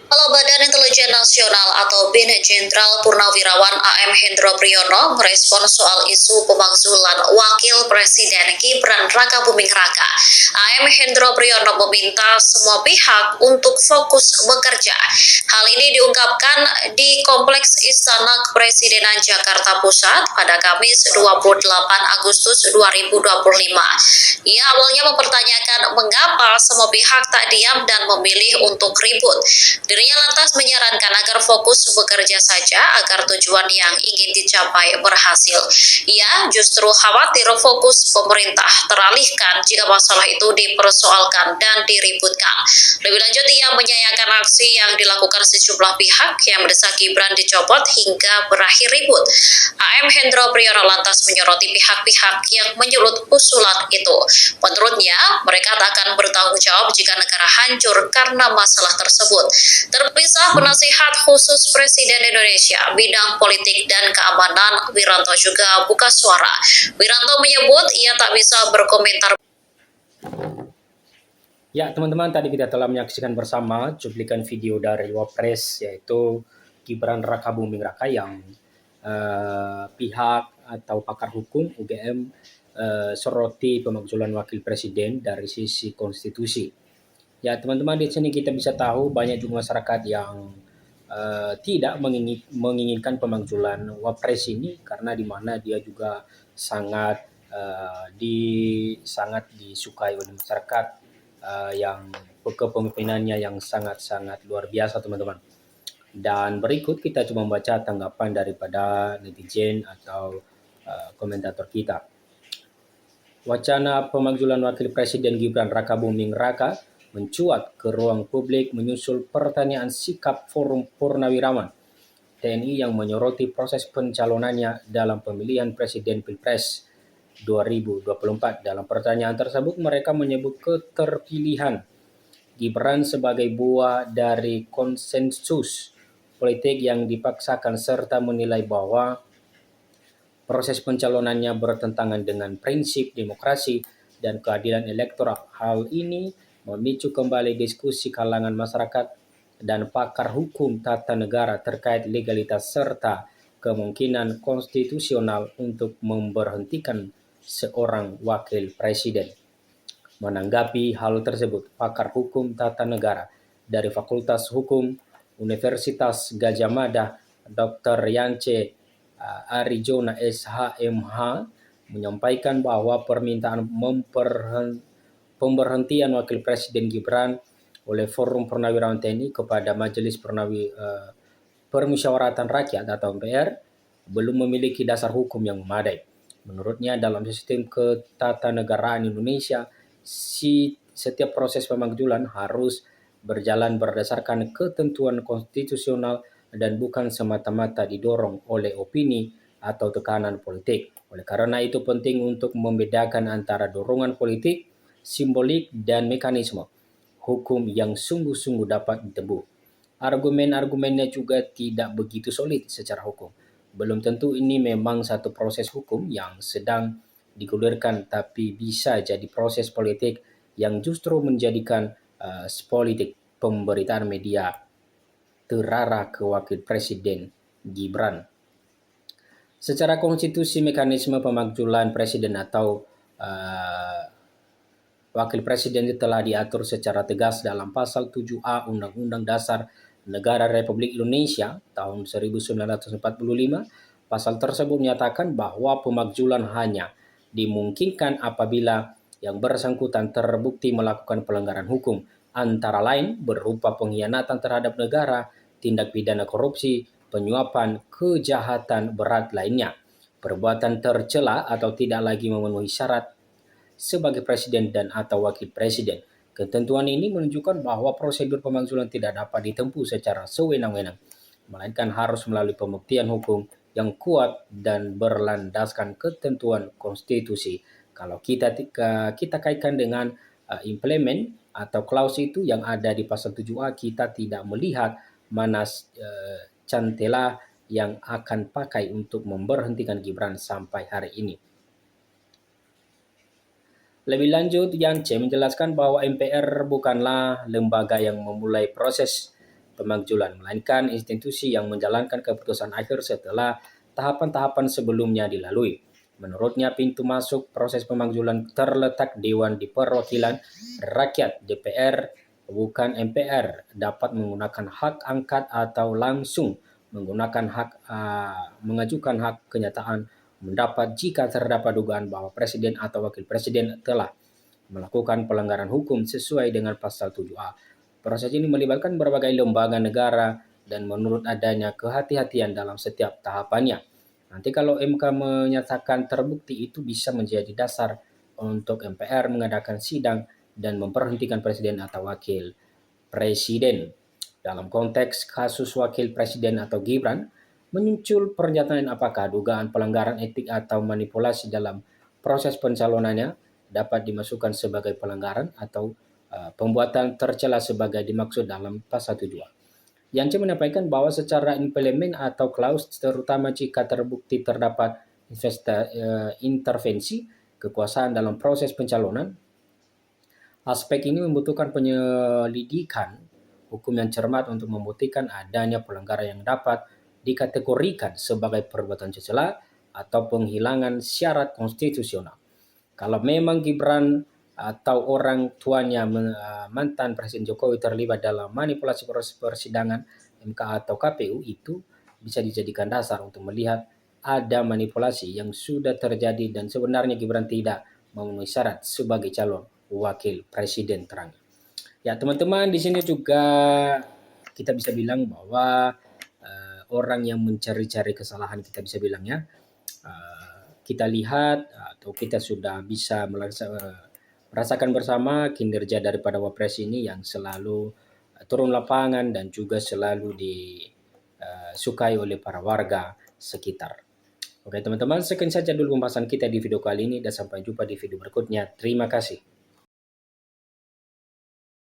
Kepala Badan Intelijen Nasional atau BIN Jenderal Purnawirawan AM Hendro Priyono merespon soal isu pemakzulan Wakil Presiden Gibran Rakabuming Raka. AM Hendro Priyono meminta semua pihak untuk fokus bekerja. Hal ini diungkapkan di Kompleks Istana Kepresidenan Jakarta Pusat pada Kamis 28 Agustus 2025. Ia awalnya mempertanyakan mengapa semua pihak tak diam dan memilih untuk ribut. Dirinya lantas menyarankan agar fokus bekerja saja agar tujuan yang ingin dicapai berhasil. Ia justru khawatir fokus pemerintah teralihkan jika masalah itu dipersoalkan dan diributkan. Lebih lanjut, ia menyayangkan aksi yang dilakukan sejumlah pihak yang mendesak Gibran dicopot hingga berakhir ribut. AM Hendro Priyono lantas menyoroti pihak-pihak yang menyulut usulan itu. Menurutnya, mereka tak akan bertanggung jawab jika negara hancur karena masalah tersebut. Terpisah penasihat khusus Presiden Indonesia bidang politik dan keamanan Wiranto juga buka suara. Wiranto menyebut ia tak bisa berkomentar. Ya, teman-teman, tadi kita telah menyaksikan bersama cuplikan video dari Wapres, yaitu Gibran Rakabuming Raka yang pihak atau pakar hukum UGM soroti pemakzulan wakil presiden dari sisi konstitusi. Ya, teman-teman, di sini kita bisa tahu banyak juga masyarakat yang tidak menginginkan pemakzulan Wapres ini karena di mana dia juga sangat sangat disukai oleh masyarakat yang kepemimpinannya yang sangat-sangat luar biasa, teman-teman. Dan berikut kita coba membaca tanggapan daripada netizen atau komentator kita. Wacana pemakzulan Wakil Presiden Gibran Rakabuming Raka mencuat ke ruang publik menyusul pertanyaan sikap Forum Purnawirawan TNI yang menyoroti proses pencalonannya dalam pemilihan Presiden Pilpres 2024. Dalam pertanyaan tersebut, mereka menyebut keterpilihan Gibran sebagai buah dari konsensus politik yang dipaksakan serta menilai bahwa proses pencalonannya bertentangan dengan prinsip demokrasi dan keadilan elektoral. Hal ini memicu kembali diskusi kalangan masyarakat dan pakar hukum tata negara terkait legalitas serta kemungkinan konstitusional untuk memberhentikan seorang wakil presiden. Menanggapi hal tersebut, pakar hukum tata negara dari Fakultas Hukum Universitas Gadjah Mada, Dr. Yance Arijona SHMH, menyampaikan bahwa permintaan pemberhentian Wakil Presiden Gibran oleh Forum Purnawirawan TNI kepada Majelis Permusyawaratan Rakyat atau MPR belum memiliki dasar hukum yang memadai. Menurutnya, dalam sistem ketatanegaraan Indonesia, setiap proses pemakzulan harus berjalan berdasarkan ketentuan konstitusional dan bukan semata-mata didorong oleh opini atau tekanan politik. Oleh karena itu penting untuk membedakan antara dorongan politik, simbolik, dan mekanisme hukum yang sungguh-sungguh dapat ditebus. Argumen-argumennya juga tidak begitu solid secara hukum. Belum tentu ini memang satu proses hukum yang sedang digulirkan, tapi bisa jadi proses politik yang justru menjadikan politik pemberitaan media terarah ke Wakil Presiden Gibran. Secara konstitusi, mekanisme pemakzulan presiden atau Wakil Presiden telah diatur secara tegas dalam Pasal 7A Undang-Undang Dasar Negara Republik Indonesia tahun 1945. Pasal tersebut menyatakan bahwa pemakzulan hanya dimungkinkan apabila yang bersangkutan terbukti melakukan pelanggaran hukum, antara lain berupa pengkhianatan terhadap negara, tindak pidana korupsi, penyuapan, kejahatan berat lainnya, perbuatan tercela atau tidak lagi memenuhi syarat sebagai presiden dan atau wakil presiden. Ketentuan ini menunjukkan bahwa prosedur pemakzulan tidak dapat ditempuh secara sewenang-wenang, melainkan harus melalui pembuktian hukum yang kuat dan berlandaskan ketentuan konstitusi. Kalau kita kaitkan dengan implement atau klaus itu yang ada di pasal 7A, kita tidak melihat mana cantela yang akan pakai untuk memberhentikan Gibran sampai hari ini. Lebih lanjut, Yance menjelaskan bahwa MPR bukanlah lembaga yang memulai proses pemakzulan, melainkan institusi yang menjalankan keputusan akhir setelah tahapan-tahapan sebelumnya dilalui. Menurutnya, pintu masuk proses pemakzulan terletak Dewan di Perwakilan Rakyat (DPR), bukan MPR, dapat menggunakan hak angkat atau langsung mengajukan hak kenyataan pendapat jika terdapat dugaan bahwa presiden atau wakil presiden telah melakukan pelanggaran hukum sesuai dengan pasal 7A. Proses ini melibatkan berbagai lembaga negara dan menurut adanya kehati-hatian dalam setiap tahapannya. Nanti kalau MK menyatakan terbukti, itu bisa menjadi dasar untuk MPR mengadakan sidang dan memberhentikan presiden atau wakil presiden. Dalam konteks kasus wakil presiden atau Gibran, muncul pernyataan apakah dugaan pelanggaran etik atau manipulasi dalam proses pencalonannya dapat dimasukkan sebagai pelanggaran atau pembuatan tercela sebagai dimaksud dalam pasal 7A. Yang menyampaikan bahwa secara implemen atau klaus, terutama jika terbukti terdapat intervensi kekuasaan dalam proses pencalonan, aspek ini membutuhkan penyelidikan hukum yang cermat untuk membuktikan adanya pelanggaran yang dapat dikategorikan sebagai perbuatan tercela atau penghilangan syarat konstitusional. Kalau memang Gibran atau orang tuanya mantan Presiden Jokowi terlibat dalam manipulasi proses persidangan MK atau KPU, itu bisa dijadikan dasar untuk melihat ada manipulasi yang sudah terjadi dan sebenarnya Gibran tidak memenuhi syarat sebagai calon wakil presiden terang. Ya teman-teman, di sini juga kita bisa bilang bahwa orang yang mencari-cari kesalahan, kita bisa bilangnya, kita lihat atau kita sudah bisa merasakan bersama kinerja daripada Wapres ini yang selalu turun lapangan dan juga selalu disukai oleh para warga sekitar. Oke teman-teman, sekian saja dulu pembahasan kita di video kali ini dan sampai jumpa di video berikutnya. Terima kasih.